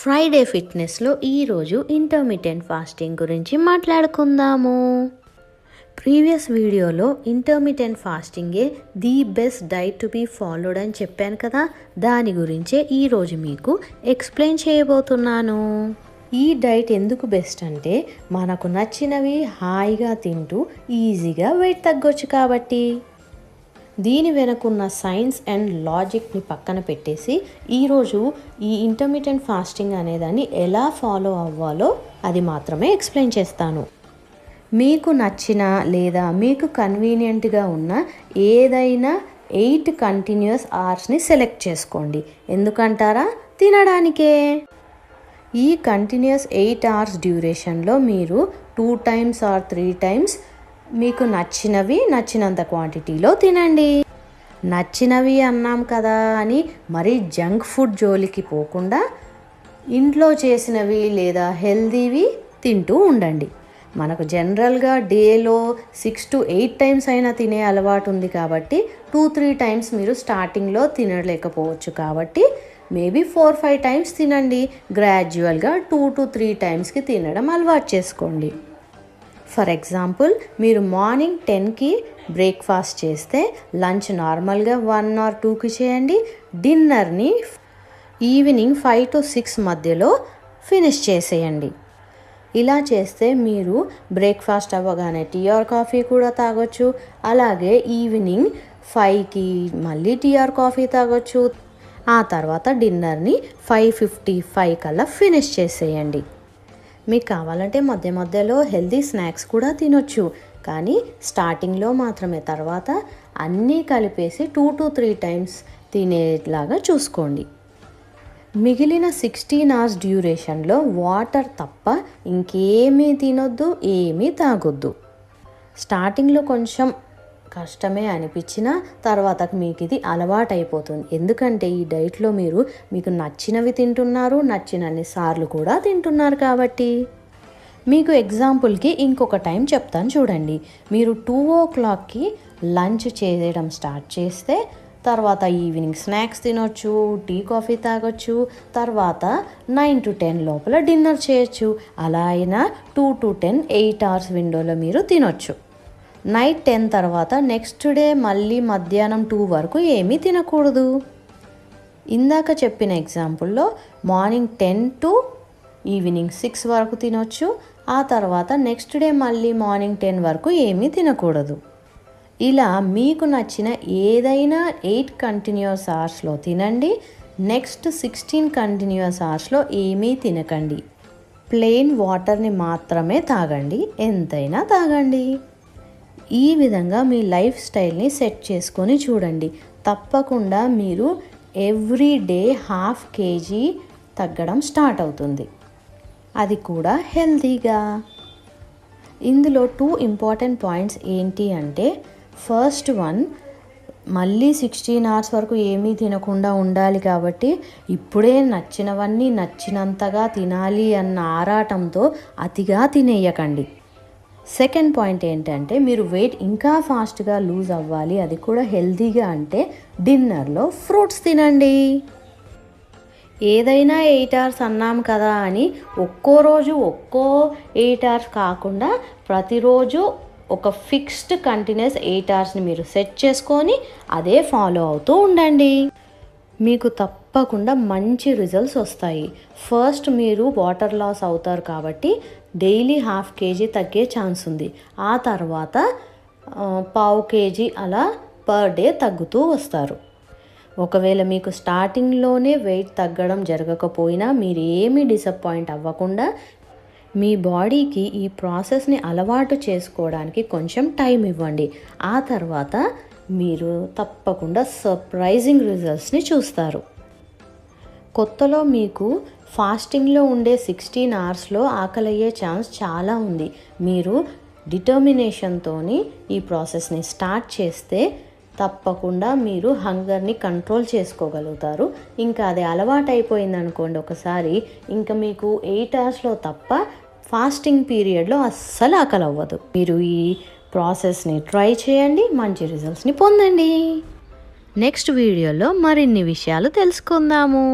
Friday ఫిట్నెస్లో ఈరోజు intermittent fasting గురించి మాట్లాడుకుందాము. ప్రీవియస్ వీడియోలో ఇంటర్మిటెంట్ ఫాస్టింగే the best diet to be followed అని చెప్పాను కదా, దాని గురించే ఈరోజు మీకు ఎక్స్ప్లెయిన్ చేయబోతున్నాను. ఈ డైట్ ఎందుకు బెస్ట్ అంటే మనకు నచ్చినవి హాయిగా తింటూ ఈజీగా వెయిట్ తగ్గొచ్చు కాబట్టి. దీని వెనుకున్న సైన్స్ అండ్ లాజిక్ని పక్కన పెట్టేసి ఈరోజు ఈ ఇంటర్మిటెంట్ ఫాస్టింగ్ అనేదాన్ని ఎలా ఫాలో అవ్వాలో అది మాత్రమే ఎక్స్ప్లెయిన్ చేస్తాను. మీకు నచ్చిన లేదా మీకు కన్వీనియంట్గా ఉన్న ఏదైనా 8 కంటిన్యూస్ అవర్స్ని సెలెక్ట్ చేసుకోండి. ఎందుకంటారా? తినడానికే. ఈ కంటిన్యూస్ 8 అవర్స్ డ్యూరేషన్లో మీరు 2 times or 3 times మీకు నచ్చినంత క్వాంటిటీలో తినండి. నచ్చినవి అన్నాం కదా అని మరీ జంక్ ఫుడ్ జోలికి పోకుండా ఇంట్లో చేసినవి లేదా హెల్దీవి తింటూ ఉండండి. మనకు జనరల్గా డేలో 6 to 8 times అయినా తినే అలవాటు ఉంది కాబట్టి 2-3 times మీరు స్టార్టింగ్లో తినలేకపోవచ్చు కాబట్టి మేబీ 4-5 times తినండి. గ్రాడ్యువల్గా 2 to 3 timesకి తినడం అలవాటు చేసుకోండి. ఫర్ ఎగ్జాంపుల్, మీరు మార్నింగ్ 10కి బ్రేక్ఫాస్ట్ చేస్తే లంచ్ నార్మల్గా 1 or 2కి చేయండి. డిన్నర్ని ఈవినింగ్ 5 to 6 మధ్యలో ఫినిష్ చేసేయండి. ఇలా చేస్తే మీరు బ్రేక్ఫాస్ట్ అవ్వగానే టీ ఆర్ కాఫీ కూడా తాగొచ్చు. అలాగే ఈవినింగ్ 5కి మళ్ళీ టీ ఆర్ కాఫీ తాగొచ్చు. ఆ తర్వాత డిన్నర్ని 5:55 కల్లా ఫినిష్ చేసేయండి. మీకు కావాలంటే మధ్యలో హెల్దీ స్నాక్స్ కూడా తినొచ్చు, కానీ స్టార్టింగ్లో మాత్రమే. తర్వాత అన్నీ కలిపేసి 2 to 3 times తినేలాగా చూసుకోండి. మిగిలిన 16 hours డ్యూరేషన్లో వాటర్ తప్ప ఇంకేమీ తినొద్దు, ఏమీ తాగొద్దు. స్టార్టింగ్లో కొంచెం కష్టమే అనిపించిన తర్వాత మీకు ఇది అలవాటు అయిపోతుంది. ఎందుకంటే ఈ డైట్లో మీకు నచ్చినవి తింటున్నారు, నచ్చినన్ని సార్లు కూడా తింటున్నారు కాబట్టి. మీకు ఎగ్జాంపుల్కి ఇంకొక టైం చెప్తాను చూడండి. మీరు 2 o'clockకి లంచ్ చేయడం స్టార్ట్ చేస్తే తర్వాత ఈవినింగ్ స్నాక్స్ తినొచ్చు, టీ కాఫీ తాగొచ్చు. తర్వాత 9 to 10 లోపల డిన్నర్ చేయొచ్చు. అలా అయినా 2 to 10 8 hours విండోలో మీరు తినొచ్చు. నైట్ 10 తర్వాత నెక్స్ట్ డే మళ్ళీ మధ్యాహ్నం 2 వరకు ఏమీ తినకూడదు. ఇందాక చెప్పిన ఎగ్జాంపుల్లో మార్నింగ్ 10 to ఈవినింగ్ 6 వరకు తినొచ్చు. ఆ తర్వాత నెక్స్ట్ డే మళ్ళీ మార్నింగ్ 10 వరకు ఏమీ తినకూడదు. ఇలా మీకు నచ్చిన ఏదైనా 8 కంటిన్యూస్ అవర్స్లో తినండి. నెక్స్ట్ 16 కంటిన్యూస్ అవర్స్లో ఏమీ తినకండి. ప్లెయిన్ వాటర్ని మాత్రమే తాగండి, ఎంతైనా తాగండి. ఈ విధంగా మీ లైఫ్ స్టైల్ని సెట్ చేసుకొని చూడండి. తప్పకుండా మీరు ఎవ్రీ డే 1/2 kg తగ్గడం స్టార్ట్ అవుతుంది, అది కూడా హెల్తీగా. ఇందులో 2 ఇంపార్టెంట్ పాయింట్స్ ఏంటి అంటే, ఫస్ట్ వన్, మళ్ళీ 16 hours వరకు ఏమీ తినకుండా ఉండాలి కాబట్టి ఇప్పుడే నచ్చినవన్నీ నచ్చినంతగా తినాలి అన్న ఆరాటంతో అతిగా తినేయకండి. సెకండ్ పాయింట్ ఏంటంటే, మీరు వెయిట్ ఇంకా ఫాస్ట్గా లూజ్ అవ్వాలి, అది కూడా హెల్తీగా అంటే డిన్నర్లో ఫ్రూట్స్ తినండి. ఏదైనా 8 hours అన్నాం కదా అని ఒక్కో రోజు 8 hours కాకుండా ప్రతిరోజు ఒక ఫిక్స్డ్ కంటిన్యూస్ 8 hoursని మీరు సెట్ చేసుకొని అదే ఫాలో అవుతూ ఉండండి. మీకు తప్పకుండా మంచి రిజల్ట్స్ వస్తాయి. ఫస్ట్ మీరు వాటర్ లాస్ అవుతారు కాబట్టి డైలీ 1/2 kg తగ్గే ఛాన్స్ ఉంది. ఆ తర్వాత 1/2 kg అలా పర్ డే తగ్గుతూ వస్తారు. ఒకవేళ మీకు స్టార్టింగ్లోనే వెయిట్ తగ్గడం జరగకపోయినా మీరు ఏమీ డిసప్పాయింట్ అవ్వకుండా మీ బాడీకి ఈ ప్రాసెస్ని అలవాటు చేసుకోవడానికి కొంచెం టైం ఇవ్వండి. ఆ తర్వాత మీరు తప్పకుండా సర్ప్రైజింగ్ రిజల్ట్స్ని చూస్తారు. కొత్తలో మీకు ఫాస్టింగ్లో ఉండే 16 hours ఆకలయ్యే ఛాన్స్ చాలా ఉంది. మీరు డిటర్మినేషన్తో ఈ ప్రాసెస్ని స్టార్ట్ చేస్తే తప్పకుండా మీరు హంగర్ని కంట్రోల్ చేసుకోగలుగుతారు. ఇంకా అది అలవాటు అయిపోయింది అనుకోండి ఒకసారి, ఇంకా మీకు 8 hours తప్ప ఫాస్టింగ్ పీరియడ్లో అస్సలు ఆకలి అవ్వదు. మీరు ఈ ప్రాసెస్ని ట్రై చేయండి, మంచి రిజల్ట్స్ని పొందండి. నెక్స్ట్ వీడియోలో మరిన్ని విషయాలు తెలుసుకుందాము.